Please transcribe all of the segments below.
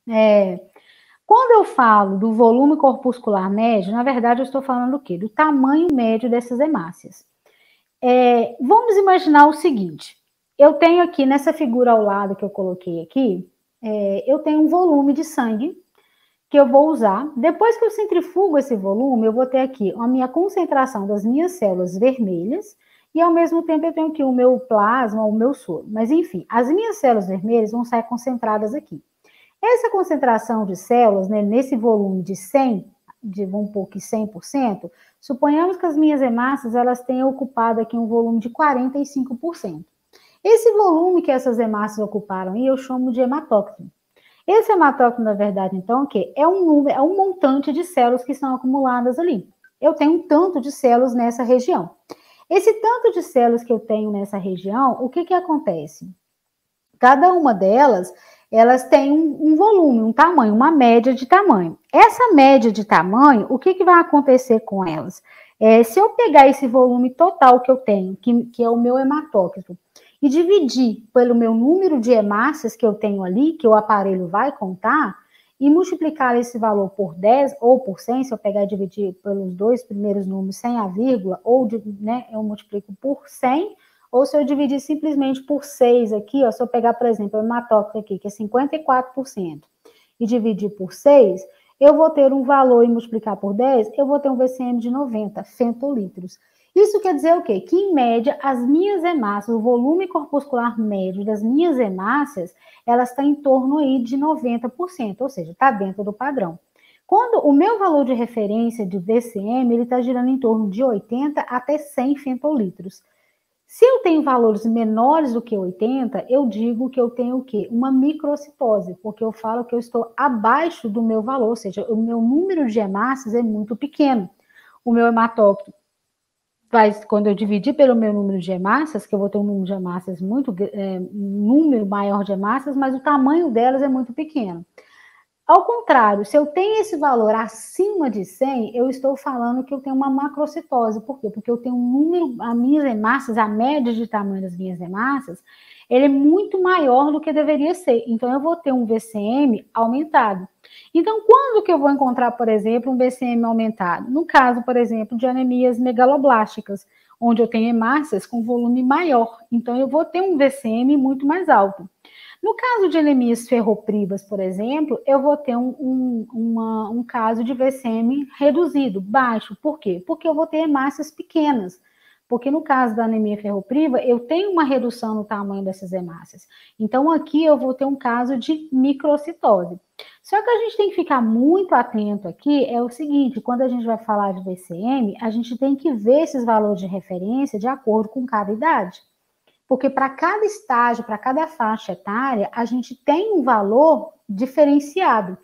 Quando eu falo do volume corpuscular médio, na verdade eu estou falando do quê? Do tamanho médio dessas hemácias. Vamos imaginar o seguinte, eu tenho aqui nessa figura ao lado que eu coloquei aqui, eu tenho um volume de sangue que eu vou usar. Depois que eu centrifugo esse volume, eu vou ter aqui a minha concentração das minhas células vermelhas e, ao mesmo tempo, eu tenho aqui o meu plasma, o meu soro. Mas, enfim, as minhas células vermelhas vão sair concentradas aqui. Essa concentração de células, né, nesse volume de 100, vamos pôr aqui 100%, suponhamos que as minhas hemácias elas tenham ocupado aqui um volume de 45%. Esse volume que essas hemácias ocuparam, eu chamo de hematócrito. Esse hematócrito, na verdade, então, o quê? É um montante de células que estão acumuladas ali. Eu tenho um tanto de células nessa região. Esse tanto de células que eu tenho nessa região, o que acontece? Cada uma delas, elas têm um volume, um tamanho, uma média de tamanho. Essa média de tamanho, o que vai acontecer com elas? Se eu pegar esse volume total que eu tenho, que é o meu hematócrito, e dividir pelo meu número de hemácias que eu tenho ali, que o aparelho vai contar, e multiplicar esse valor por 10 ou por 100, se eu pegar e dividir pelos dois primeiros números sem a vírgula, ou eu multiplico por 100, ou se eu dividir simplesmente por 6 aqui, ó, se eu pegar, por exemplo, o hematócrito aqui, que é 54%, e dividir por 6, eu vou ter um valor e multiplicar por 10, eu vou ter um VCM de 90 fentolitros. Isso quer dizer o quê? Que, em média, as minhas hemácias, o volume corpuscular médio das minhas hemácias, elas estão em torno aí de 90%, ou seja, está dentro do padrão. Quando o meu valor de referência de VCM, ele está girando em torno de 80 até 100 fentolitros. Se eu tenho valores menores do que 80, eu digo que eu tenho o quê? Uma microcitose, porque eu falo que eu estou abaixo do meu valor, ou seja, o meu número de hemácias é muito pequeno. O meu hematócrito quando eu dividir pelo meu número de hemácias, que eu vou ter um número de hemácias um número maior de hemácias, mas o tamanho delas é muito pequeno. Ao contrário, se eu tenho esse valor acima de 100, eu estou falando que eu tenho uma macrocitose. Por quê? Porque eu tenho um número, as minhas hemácias, a média de tamanho das minhas hemácias, ele é muito maior do que deveria ser. Então, eu vou ter um VCM aumentado. Então, quando que eu vou encontrar, por exemplo, um VCM aumentado? No caso, por exemplo, de anemias megaloblásticas, onde eu tenho hemácias com volume maior. Então, eu vou ter um VCM muito mais alto. No caso de anemias ferroprivas, por exemplo, eu vou ter um caso de VCM reduzido, baixo. Por quê? Porque eu vou ter hemácias pequenas. Porque no caso da anemia ferropriva, eu tenho uma redução no tamanho dessas hemácias. Então, aqui eu vou ter um caso de microcitose. Só que a gente tem que ficar muito atento aqui, é o seguinte, quando a gente vai falar de VCM, a gente tem que ver esses valores de referência de acordo com cada idade. Porque para cada estágio, para cada faixa etária, a gente tem um valor diferenciado.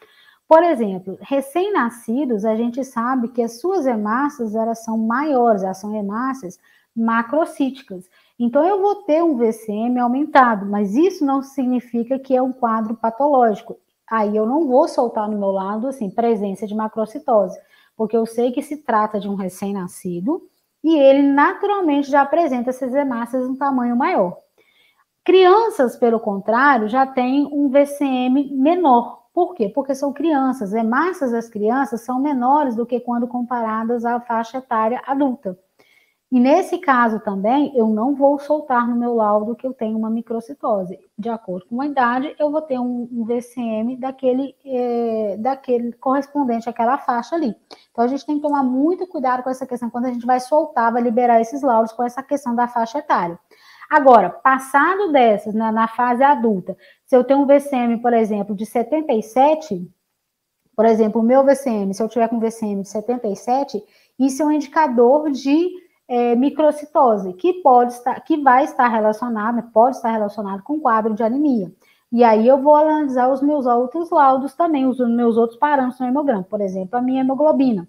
Por exemplo, recém-nascidos, a gente sabe que as suas hemácias, elas são maiores, elas são hemácias macrocíticas. Então, eu vou ter um VCM aumentado, mas isso não significa que é um quadro patológico. Aí eu não vou soltar no meu lado, assim, presença de macrocitose, porque eu sei que se trata de um recém-nascido, e ele naturalmente já apresenta essas hemácias em tamanho maior. Crianças, pelo contrário, já têm um VCM menor. Por quê? Porque são crianças. As hemácias das crianças são menores do que quando comparadas à faixa etária adulta. E nesse caso também, eu não vou soltar no meu laudo que eu tenho uma microcitose. De acordo com a idade, eu vou ter um VCM daquele correspondente àquela faixa ali. Então, a gente tem que tomar muito cuidado com essa questão quando a gente vai soltar, vai liberar esses laudos com essa questão da faixa etária. Agora, passado dessas, na fase adulta, se eu tenho um VCM, por exemplo, de 77, por exemplo, o meu VCM, se eu tiver com um VCM de 77, isso é um indicador de microcitose, que vai estar relacionado, pode estar relacionado com quadro de anemia. E aí eu vou analisar os meus outros laudos também, os meus outros parâmetros no hemograma, por exemplo, a minha hemoglobina,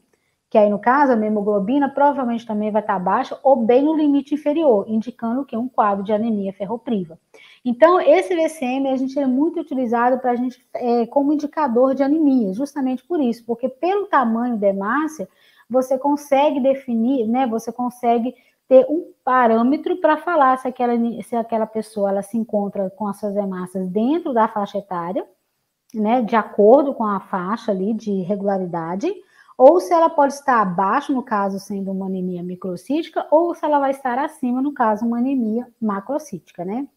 que aí no caso a minha hemoglobina provavelmente também vai estar baixa ou bem no limite inferior, indicando que é um quadro de anemia ferropriva. Então, esse VCM a gente é muito utilizado para a gente como indicador de anemia, justamente por isso, porque pelo tamanho da hemácia, você consegue definir, né? Você consegue ter um parâmetro para falar se aquela pessoa ela se encontra com as suas hemácias dentro da faixa etária né, de acordo com a faixa ali de regularidade, ou se ela pode estar abaixo, no caso sendo uma anemia microcítica, ou se ela vai estar acima, no caso uma anemia macrocítica, né?